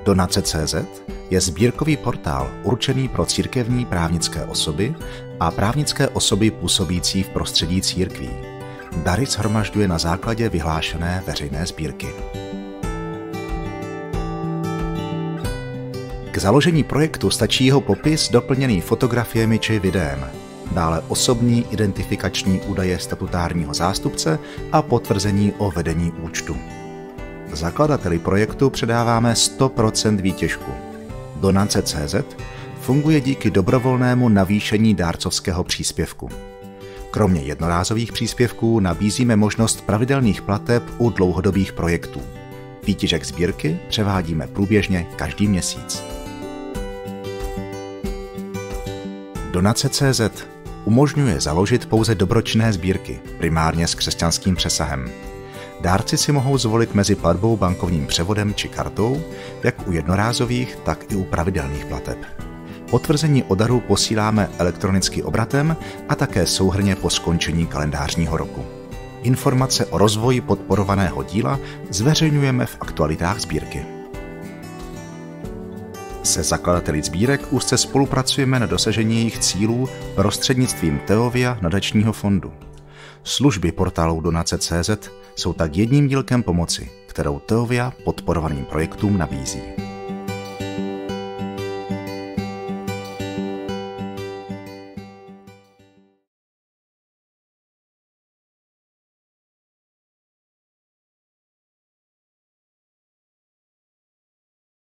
Donace.cz je sbírkový portál určený pro církevní právnické osoby a právnické osoby působící v prostředí církví. Dary shromažďuje na základě vyhlášené veřejné sbírky. K založení projektu stačí jeho popis doplněný fotografiemi či videem, dále osobní identifikační údaje statutárního zástupce a potvrzení o vedení účtu. Zakladateli projektu předáváme 100% výtěžku. Donace.cz funguje díky dobrovolnému navýšení dárcovského příspěvku. Kromě jednorázových příspěvků nabízíme možnost pravidelných plateb u dlouhodobých projektů. Výtěžek sbírky převádíme průběžně každý měsíc. Donace.cz umožňuje založit pouze dobročinné sbírky, primárně s křesťanským přesahem. Dárci si mohou zvolit mezi platbou bankovním převodem či kartou, jak u jednorázových, tak i u pravidelných plateb. Potvrzení o daru posíláme elektronicky obratem a také souhrnně po skončení kalendářního roku. Informace o rozvoji podporovaného díla zveřejňujeme v aktualitách sbírky. Se zakladateli sbírek úzce spolupracujeme na dosažení jejich cílů prostřednictvím Teovia nadačního fondu. Služby portálu Donace.cz jsou tak jedním dílkem pomoci, kterou Teovia podporovaným projektům nabízí.